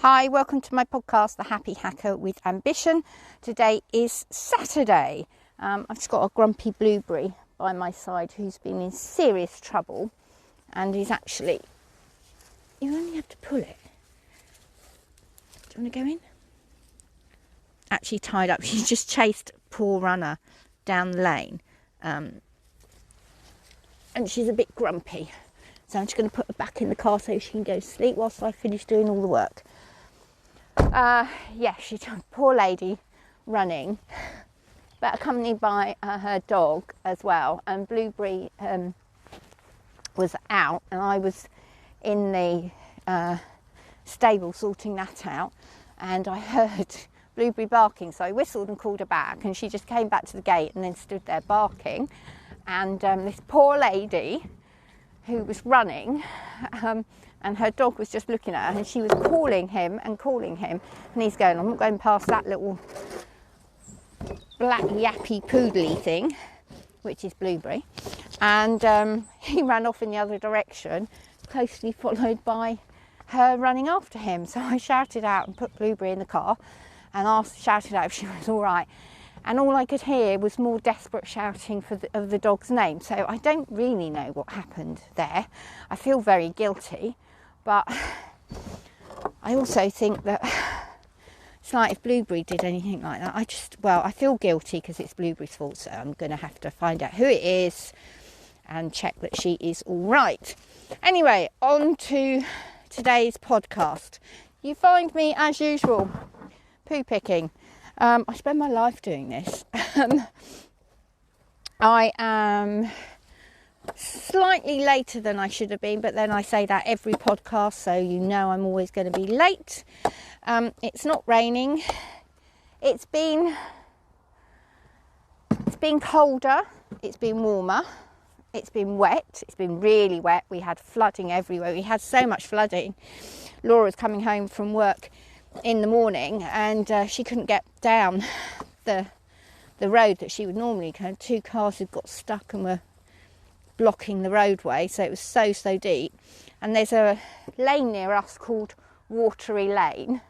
Hi, welcome to my podcast, The Happy Hacker with Ambition. Today is Saturday. I've just got a grumpy Blueberry by my side who's been in serious trouble, and he's actually, you only have to pull it. Do you want to go in? Actually tied up. She's just chased poor Runner down the lane, and she's a bit grumpy. So I'm just going to put her back in the car so she can go to sleep whilst I finish doing all the work. She's a poor lady running, but accompanied by her dog as well. And Blueberry was out, and I was in the stable sorting that out, and I heard Blueberry barking, so I whistled and called her back, and she just came back to the gate and then stood there barking. And this poor lady who was running, and her dog was just looking at her, and she was calling him, and he's going, I'm not going past that little black yappy poodly thing, which is Blueberry. And he ran off in the other direction, closely followed by her running after him. So I shouted out and put Blueberry in the car and shouted out if she was all right. And all I could hear was more desperate shouting of the dog's name. So I don't really know what happened there. I feel very guilty, but I also think that it's like if Blueberry did anything like that, I feel guilty because it's Blueberry's fault. So I'm going to have to find out who it is and check that she is all right. Anyway, on to today's podcast. You find me, as usual, poo picking. I spend my life doing this. I am slightly later than I should have been, but then I say that every podcast, so you know I'm always going to be late. It's not raining. It's been colder. It's been warmer. It's been wet. It's been really wet. We had flooding everywhere. We had so much flooding. Laura's coming home from work in the morning, and she couldn't get down the road that she would normally go. Two cars had got stuck and were blocking the roadway, so it was so deep. And there's a lane near us called Watery Lane,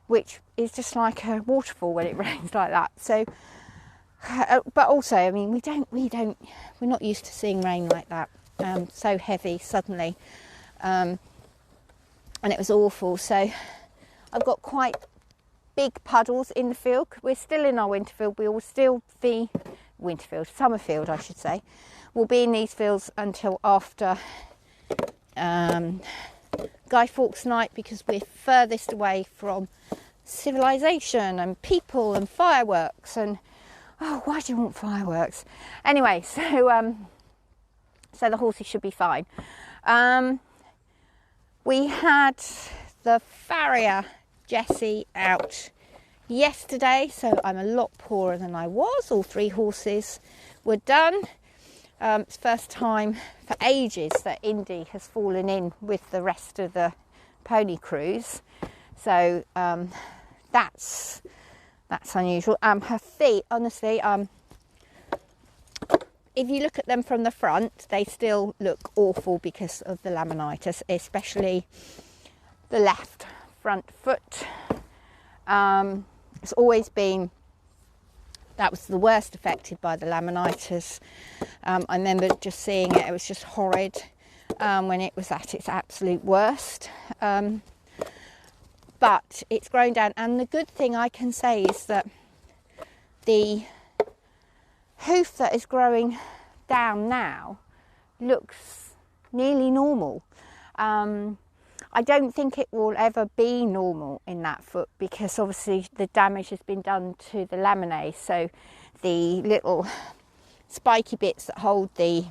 which is just like a waterfall when it rains like that. So but also, I mean, we're not used to seeing rain like that, so heavy suddenly, and it was awful. So I've got quite big puddles in the field. We're still in our winter field. We will still be summer field, I should say. We'll be in these fields until after Guy Fawkes night, because we're furthest away from civilization and people and fireworks. And why do you want fireworks? Anyway, so the horses should be fine. We had the farrier Jessie out yesterday, so I'm a lot poorer than I was. All 3 horses were done. It's first time for ages that Indy has fallen in with the rest of the pony crews, so that's unusual. Her feet, honestly, if you look at them from the front, they still look awful because of the laminitis, especially the left front foot. It's always been, that was the worst affected by the laminitis. I remember just seeing it was just horrid when it was at its absolute worst. But it's grown down, and the good thing I can say is that the hoof that is growing down now looks nearly normal. I don't think it will ever be normal in that foot, because obviously the damage has been done to the laminae, so the little spiky bits that hold the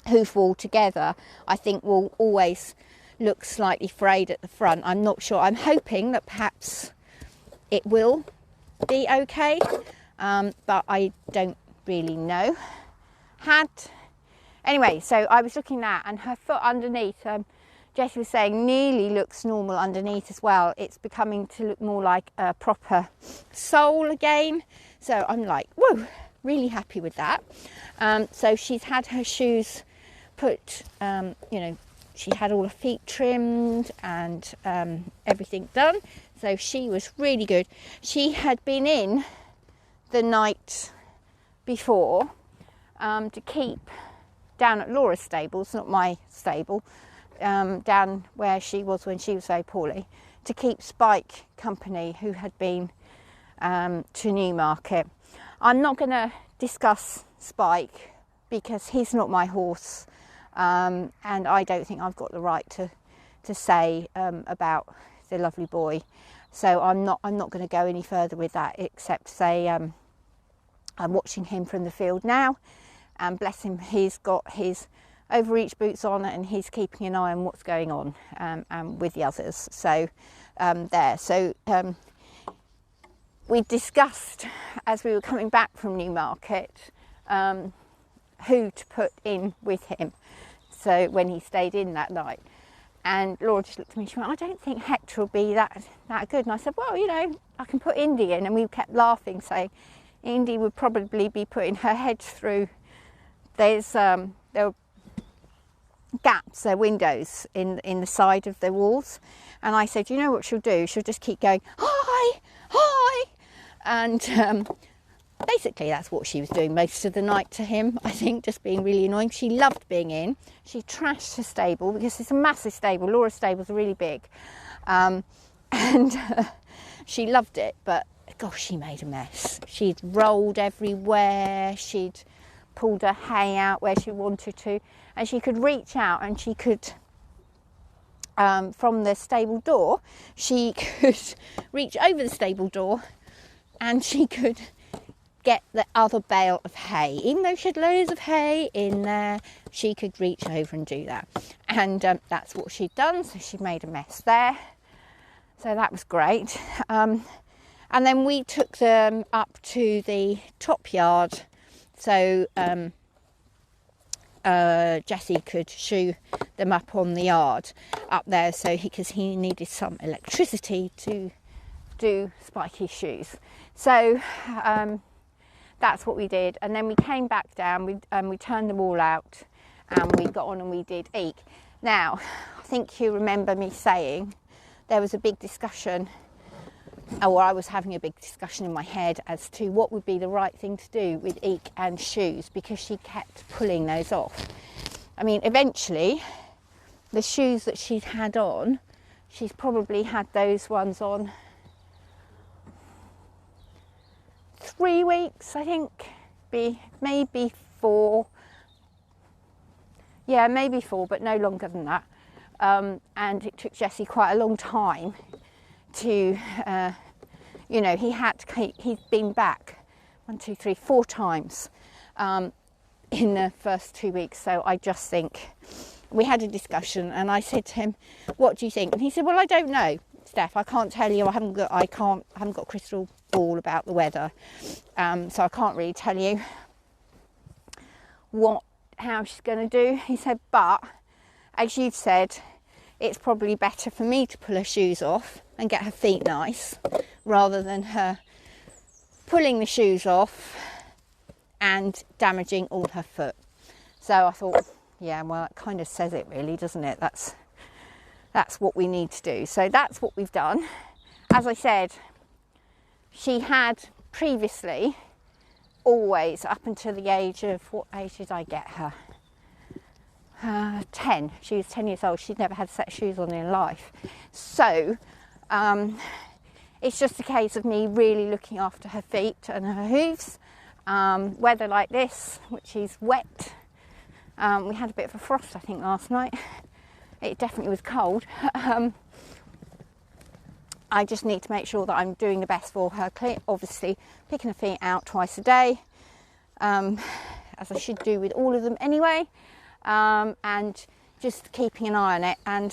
hoof wall together, I think, will always look slightly frayed at the front. I'm not sure. I'm hoping that perhaps it will be okay, but I don't really know. Anyway, so I was looking at, and her foot underneath, Jessie was saying, nearly looks normal underneath as well. It's becoming to look more like a proper sole again. So I'm like, whoa, really happy with that. So she's had her shoes put, she had all her feet trimmed and everything done. So she was really good. She had been in the night before to keep down at Laura's stables, not my stable, down where she was when she was very poorly, to keep Spike company, who had been to Newmarket. I'm not going to discuss Spike because he's not my horse, and I don't think I've got the right to say about the lovely boy. So I'm not going to go any further with that, except say I'm watching him from the field now, and bless him, he's got his overreach boots on and he's keeping an eye on what's going on with the others. So we discussed as we were coming back from Newmarket who to put in with him, so when he stayed in that night. And Laura just looked at me, she went, I don't think Hector will be that good. And I said, well, you know, I can put Indy in. And we kept laughing, saying Indy would probably be putting her head through. There were gaps, there are windows in the side of the walls. And I said, you know what she'll do? She'll just keep going, hi, hi. And basically that's what she was doing most of the night to him, I think, just being really annoying. She loved being in. She trashed her stable because it's a massive stable. Laura's stables are really big. And she loved it, but gosh, she made a mess. She'd rolled everywhere. She'd pulled her hay out where she wanted to. And she could reach out and she could, from the stable door, she could reach over the stable door and she could get the other bale of hay. Even though she had loads of hay in there, she could reach over and do that. And that's what she'd done, so she made a mess there. So that was great. And then we took them up to the top yard so Jesse could shoe them up on the yard up there, so because he needed some electricity to do Spikey's shoes. So that's what we did, and then we came back down, we turned them all out and we got on and we did Eek. Now, I think you remember me saying there was a big discussion, or I was having a big discussion in my head as to what would be the right thing to do with Eek and shoes, because she kept pulling those off. I mean, eventually, the shoes that she'd had on, she's probably had those ones on 3 weeks, I think, maybe 4. Yeah, maybe 4, but no longer than that. And it took Jesse quite a long time to, he'd been back 1, 2, 3, 4 times in the first 2 weeks. So I just think we had a discussion, and I said to him, "What do you think?" And he said, "Well, I don't know, Steph. I can't tell you. I haven't got a crystal ball about the weather, so I can't really tell you how she's going to do." He said, "But as you've said, it's probably better for me to pull her shoes off and get her feet nice, rather than her pulling the shoes off and damaging all her foot." So I thought, yeah, well, it kind of says it really, doesn't it? That's what we need to do. So that's what we've done. As I said, she had previously always, up until the age of, what age did I get her? 10. She was 10 years old. She'd never had a set of shoes on in life. So it's just a case of me really looking after her feet and her hooves. Weather like this, which is wet. We had a bit of a frost, I think, last night. It definitely was cold. I just need to make sure that I'm doing the best for her. Obviously, picking her feet out twice a day, as I should do with all of them anyway. And just keeping an eye on it. And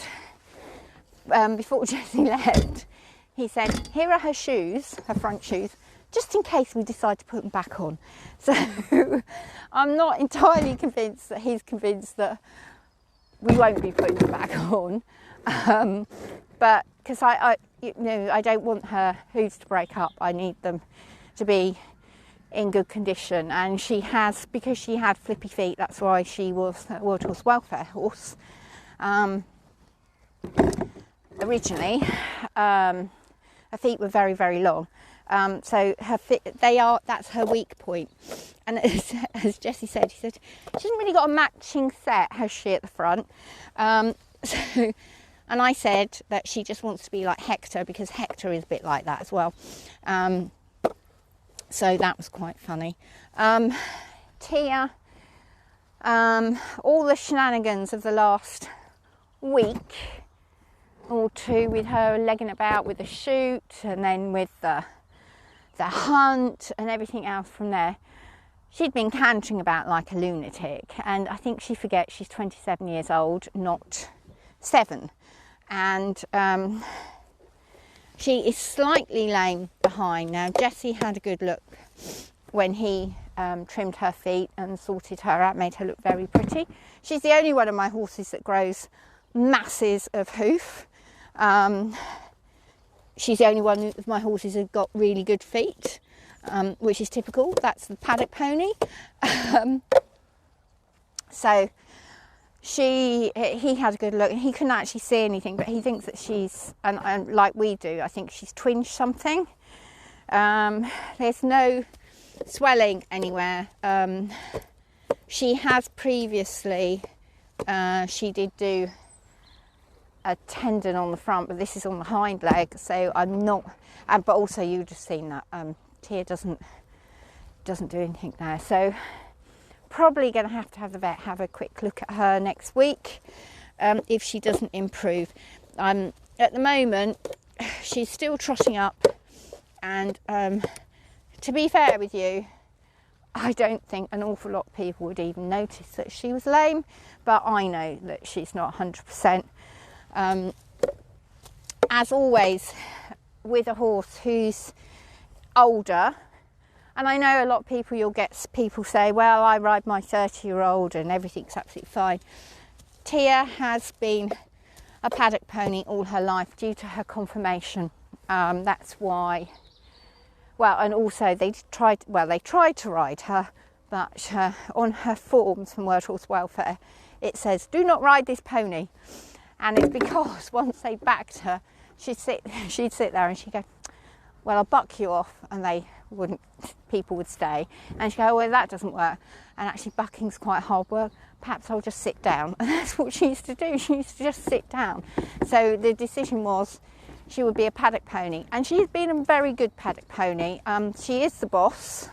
before Jesse left, he said, "Here are her shoes, her front shoes, just in case we decide to put them back on." So I'm not entirely convinced that he's convinced that we won't be putting them back on, but because I don't want her hooves to break up. I need them to be in good condition, and she has, because she had flippy feet, that's why she was a World Horse Welfare horse, Originally, her feet were very, very long. So that's her weak point. And as Jessie said, she hasn't really got a matching set, has she, at the front? And I said that she just wants to be like Hector, because Hector is a bit like that as well. So that was quite funny. Tia, all the shenanigans of the last week or two, with her legging about with the shoot, and then with the hunt and everything else from there. She'd been cantering about like a lunatic, and I think she forgets she's 27 years old, not 7. And she is slightly lame behind. Now, Jessie had a good look when he trimmed her feet and sorted her out, made her look very pretty. She's the only one of my horses that grows masses of hoof. She's the only one of my horses that got really good feet, which is typical. That's the paddock pony. So he had a good look, and he couldn't actually see anything, but he thinks that she's, and like we do, I think she's twinged something. There's no swelling anywhere. She has previously, she did do a tendon on the front, but this is on the hind leg, so I'm not, but also you've just seen that Tia doesn't do anything there, so probably going to have the vet have a quick look at her next week if she doesn't improve. At the moment, she's still trotting up, and to be fair with you, I don't think an awful lot of people would even notice that she was lame, but I know that she's not 100%. As always with a horse who's older, and I know a lot of people, you'll get people say, well, I ride my 30-year-old and everything's absolutely fine. Tia has been a paddock pony all her life due to her conformation. That's why, well, and also they tried to ride her, but on her forms from World Horse Welfare, it says, do not ride this pony. And it's because once they backed her, she'd sit there and she'd go, well, I'll buck you off, and people would stay. And she'd go, well, that doesn't work. And actually bucking's quite hard work. Perhaps I'll just sit down. And that's what she used to do. She used to just sit down. So the decision was she would be a paddock pony. And she's been a very good paddock pony. She is the boss.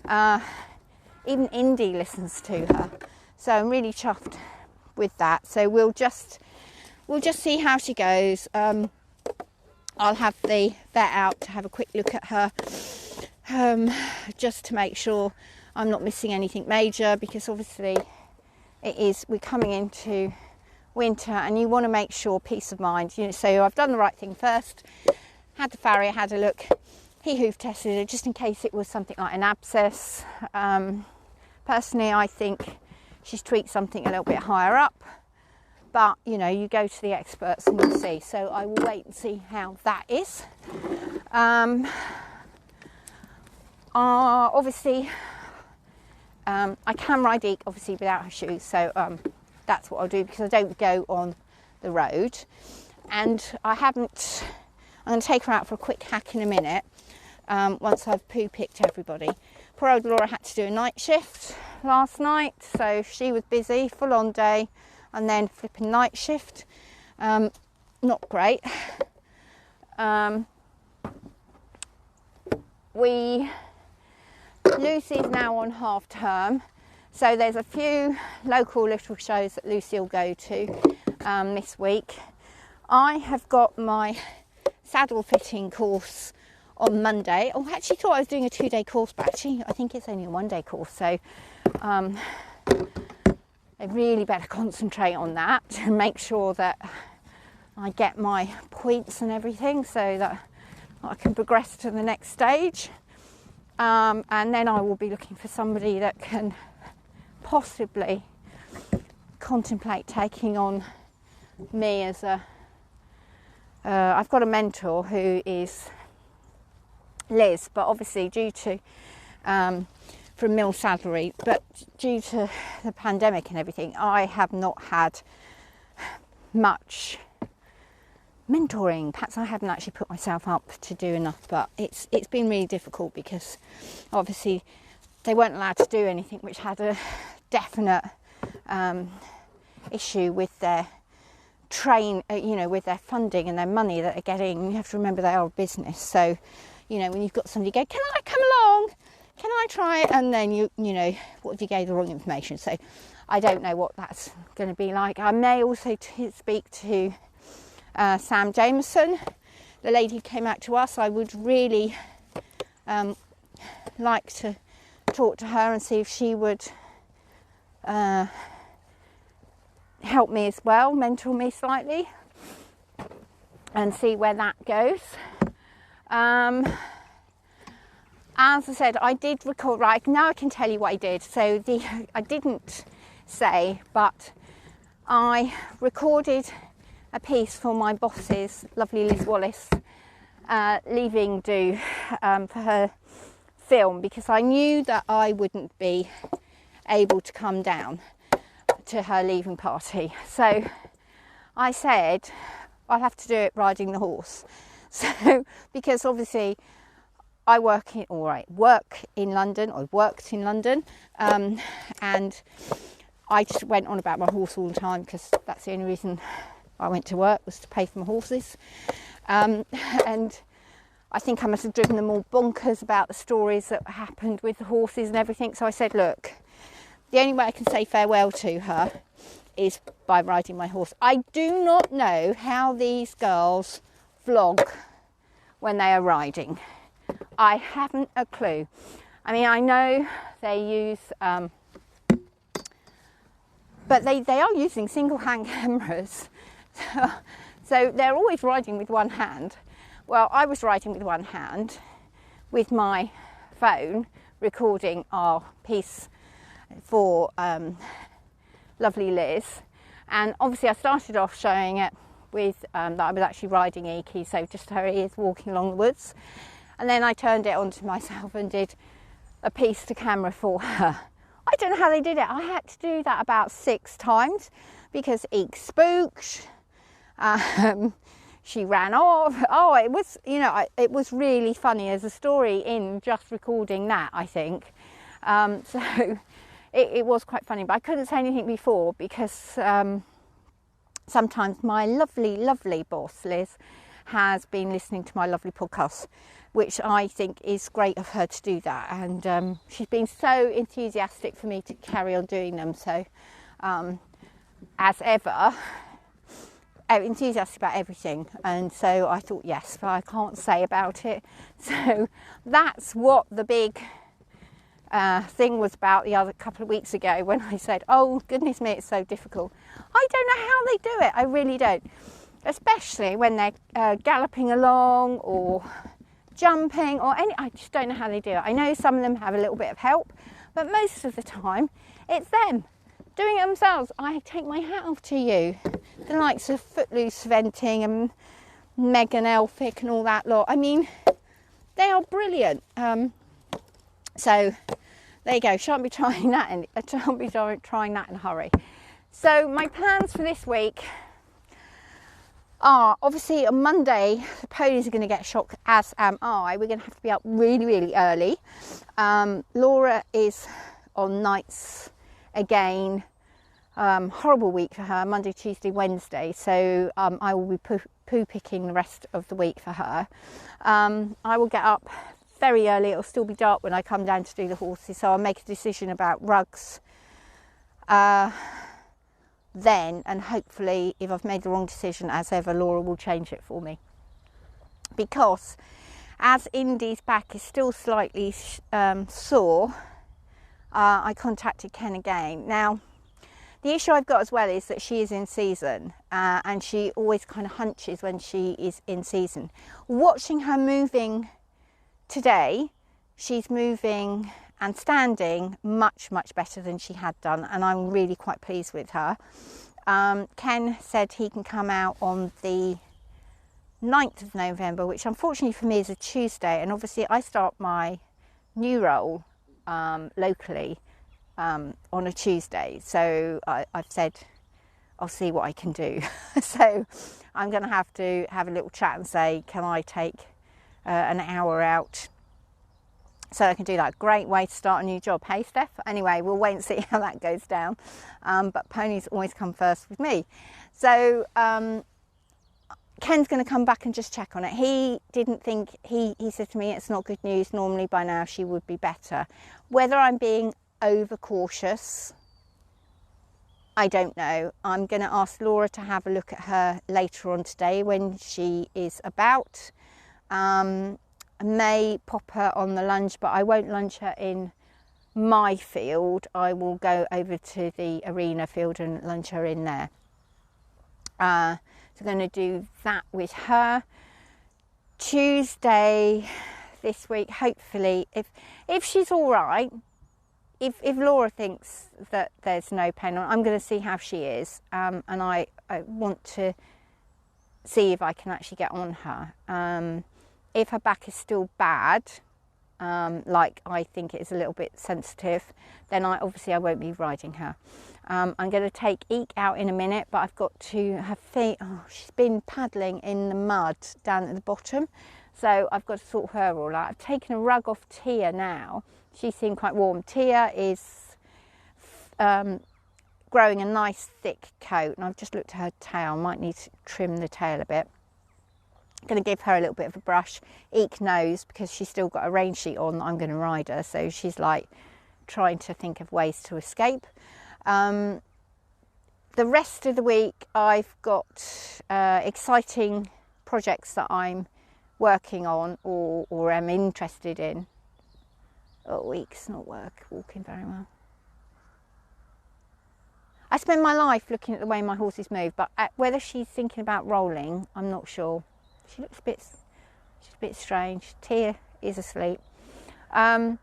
Even Indy listens to her. So I'm really chuffed with that. So we'll just see how she goes. I'll have the vet out to have a quick look at her, just to make sure I'm not missing anything major, because obviously we're coming into winter, and you want to make sure peace of mind. So I've done the right thing first. Had the farrier had a look. He hoof tested it just in case it was something like an abscess. Personally, I think she's tweaked something a little bit higher up. But, you go to the experts and you'll see. So I will wait and see how that is. Obviously, I can ride Eek, obviously, without her shoes. So that's what I'll do, because I don't go on the road. And I'm going to take her out for a quick hack in a minute, once I've poo-picked everybody. Poor old Laura had to do a night shift last night. So she was busy, full on day. And then flipping night shift, not great. Lucy's now on half term, so there's a few local little shows that Lucy will go to this week. I have got my saddle fitting course on Monday. Oh, I actually thought I was doing a 2-day course, but actually I think it's only a 1-day course, so I really better concentrate on that and make sure that I get my points and everything, so that I can progress to the next stage. And then I will be looking for somebody that can possibly contemplate taking on me as I've got a mentor who is Liz, but obviously due to from Mill Saddlery, but due to the pandemic and everything, I have not had much mentoring. Perhaps I haven't actually put myself up to do enough, but it's been really difficult because obviously they weren't allowed to do anything which had a definite issue with their with their funding and their money that they're getting. You have to remember they are a business, so when you've got somebody go, can I come along, can I try it, and then what if you gave the wrong information? So I don't know what that's going to be like. I may also speak to Sam Jameson, the lady who came out to us. I would really like to talk to her and see if she would help me as well, mentor me slightly, and see where that goes. As I said, I did record, right, now I can tell you what I did. So I didn't say, but I recorded a piece for my boss's lovely Liz Wallace leaving do for her film, because I knew that I wouldn't be able to come down to her leaving party. So I said I'll have to do it riding the horse. So because obviously I work in London, or worked in London, and I just went on about my horse all the time because that's the only reason I went to work, was to pay for my horses. And I think I must have driven them all bonkers about the stories that happened with the horses and everything. So I said, look, the only way I can say farewell to her is by riding my horse. I do not know how these girls vlog when they are riding. I haven't a clue. I mean, I know they use, but they are using single hand cameras. So they're always riding with one hand. Well, I was riding with one hand with my phone, recording our piece for lovely Liz. And obviously I started off showing it with that I was actually riding Iki, so just her ears walking along the woods. And then I turned it onto myself and did a piece to camera for her. I don't know how they did it. I had to do that about 6 times because Ike spooked. She ran off. Oh, it was, it was really funny as a story in just recording that, I think. So it was quite funny, but I couldn't say anything before because sometimes my lovely, lovely boss, Liz, has been listening to my lovely podcasts, which I think is great of her to do that. And she's been so enthusiastic for me to carry on doing them. So, as ever, enthusiastic about everything. And so I thought, yes, but I can't say about it. So that's what the big thing was about the other couple of weeks ago when I said, oh, goodness me, it's so difficult. I don't know how they do it. I really don't. Especially when they're galloping along or jumping or I just don't know how they do it. I know some of them have a little bit of help, but most of the time it's them doing it themselves. I take my hat off to you. The likes of Footloose Venting and Megan Elphick and all that lot. I mean, they are brilliant. So there you go. Shan't be trying that in a hurry. So my plans for this week are, obviously on Monday the ponies are going to get shocked, as am I. We're going to have to be up really, really early. Laura is on nights again. Horrible week for her, Monday, Tuesday, Wednesday. So I will be poo picking the rest of the week for her. I will get up very early. It'll still be dark when I come down to do the horses, so I'll make a decision about rugs then, and hopefully if I've made the wrong decision, as ever, Laura will change it for me, because as Indy's back is still slightly sore, I contacted Ken again. Now the issue I've got as well is that she is in season, and she always kind of hunches when she is in season. Watching her moving today, she's moving and standing much, much better than she had done, and I'm really quite pleased with her. Ken said he can come out on the 9th of November, which unfortunately for me is a Tuesday, and obviously I start my new role locally on a Tuesday, so I've said I'll see what I can do. So I'm going to have a little chat and say, can I take an hour out so I can do that? Great way to start a new job. Hey, Steph? Anyway, we'll wait and see how that goes down. But ponies always come first with me. So Ken's going to come back and just check on it. He didn't think, he said to me, it's not good news. Normally by now she would be better. Whether I'm being overcautious, I don't know. I'm going to ask Laura to have a look at her later on today when she is about. I may pop her on the lunge, but I won't lunge her in my field. I will go over to the arena field and lunge her in there. So I'm going to do that with her. Tuesday this week, hopefully, if she's all right, if Laura thinks that there's no pain on, I'm going to see how she is, and I want to see if I can actually get on her. If her back is still bad, like I think it is a little bit sensitive, then I won't be riding her. I'm going to take Eek out in a minute, but I've got to, her feet, she's been paddling in the mud down at the bottom, so I've got to sort her all out. I've taken a rug off Tia now. She seemed quite warm. Tia is growing a nice thick coat, and I've just looked at her tail. Might need to trim the tail a bit. I'm going to give her a little bit of a brush. Eek knows, because she's still got a rain sheet on, that I'm going to ride her, so she's like trying to think of ways to escape. The rest of the week I've got exciting projects that I'm working on or am interested in. Oh, Eek's not walking very well. I spend my life looking at the way my horses move, but whether she's thinking about rolling, I'm not sure. She looks she's a bit strange. Tia is asleep. I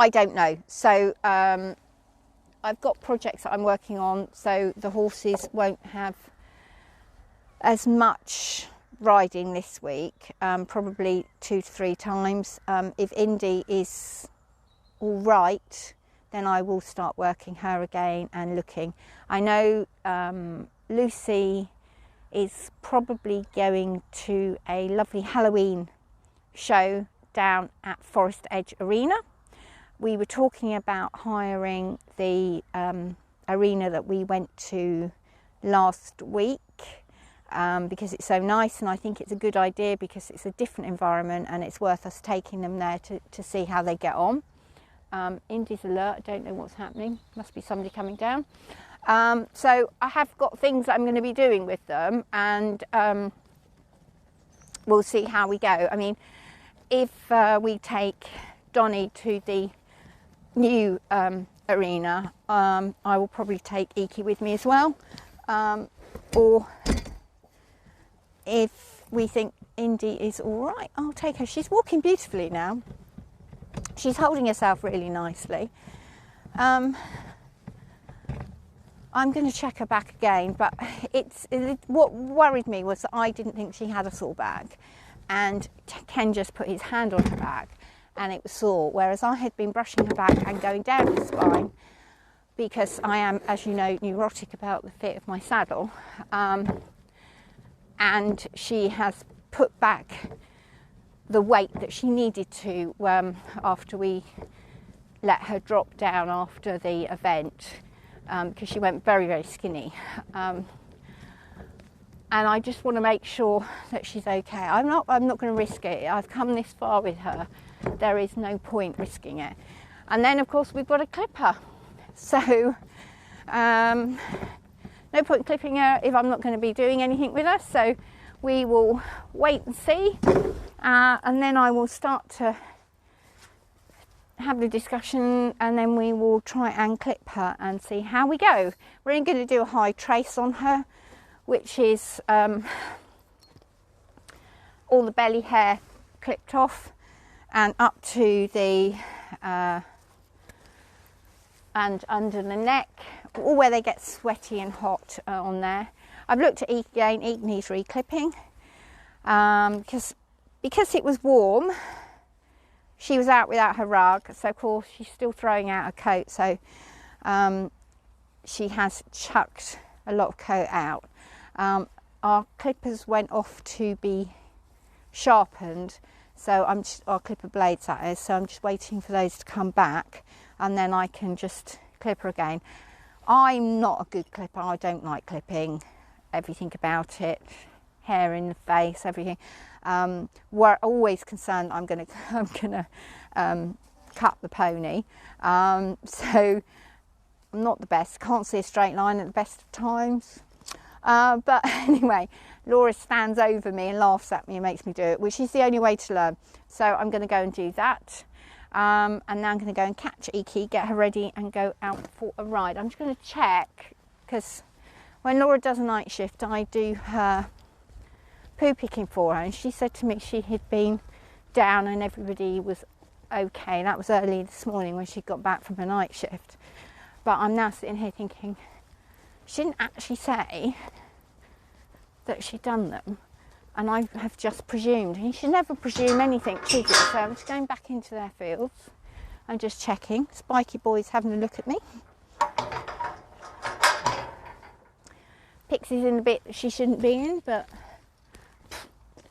don't know. So I've got projects that I'm working on, so the horses won't have as much riding this week, probably 2 to 3 times. If Indy is all right, then I will start working her again and looking. I know Lucy is probably going to a lovely Halloween show down at Forest Edge Arena. We were talking about hiring the arena that we went to last week, because it's so nice, and I think it's a good idea because it's a different environment and it's worth us taking them there to see how they get on. Indy's alert, I don't know what's happening, must be somebody coming down. So I have got things that I'm going to be doing with them, and we'll see how we go. I mean, if we take Donnie to the new arena, I will probably take Iki with me as well, or if we think Indy is all right, I'll take her. She's walking beautifully now. She's holding herself really nicely. I'm going to check her back again, but what worried me was that I didn't think she had a sore back, and Ken just put his hand on her back and it was sore, whereas I had been brushing her back and going down her spine because I am, as you know, neurotic about the fit of my saddle, and she has put back the weight that she needed to after we let her drop down after the event, because she went very, very skinny, and I just want to make sure that she's okay. I'm not going to risk it. I've come this far with her. There is no point risking it. And then of course we've got to clip her, so no point clipping her if I'm not going to be doing anything with her. So we will wait and see, and then I will start to have the discussion, and then we will try and clip her and see how we go. We're going to do a high trace on her, which is all the belly hair clipped off and up to the and under the neck, all where they get sweaty and hot on there. I've looked at Eek again. Eek needs re-clipping, because it was warm. She was out without her rug, so of course she's still throwing out her coat, so she has chucked a lot of coat out. Our clippers went off to be sharpened, so our clipper blades, that is, so I'm just waiting for those to come back, and then I can just clipper again. I'm not a good clipper. I don't like clipping, everything about it, hair in the face, everything. We're always concerned I'm gonna cut the pony, so I'm not the best, can't see a straight line at the best of times. But anyway, Laura stands over me and laughs at me and makes me do it, which is the only way to learn. So I'm going to go and do that. And now I'm going to go and catch Iki, get her ready and go out for a ride. I'm just going to check, because when Laura does a night shift, I do her poo picking for her. And she said to me she had been down and everybody was okay. That was early this morning when she got back from her night shift. But I'm now sitting here thinking, she didn't actually say that she'd done them, and I have just presumed. And you should never presume anything, should you? So I'm just going back into their fields and just checking. Spiky boy's having a look at me. Pixie's in the bit that she shouldn't be in, but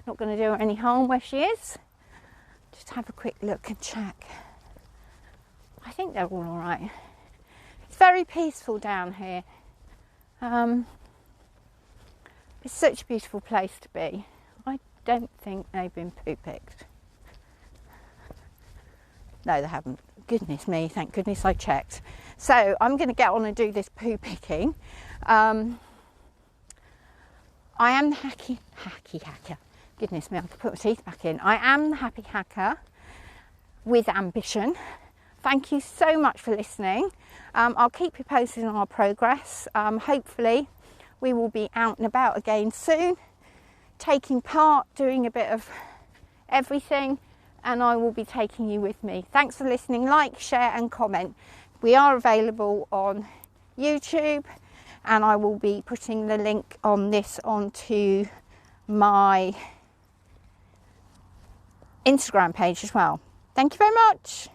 not going to do her any harm where she is. Just have a quick look and check. I think they're all right. It's very peaceful down here. It's such a beautiful place to be. I don't think they've been poo picked. No, they haven't. Goodness me, thank goodness I checked. So I'm going to get on and do this poo picking. I am the hacky hacker. Goodness me, I can put my teeth back in. I am the happy hacker with ambition. Thank you so much for listening. I'll keep you posted on our progress. Hopefully we will be out and about again soon, taking part, doing a bit of everything, and I will be taking you with me. Thanks for listening. Like, share and comment. We are available on YouTube, and I will be putting the link on this onto my Instagram page as well. Thank you very much.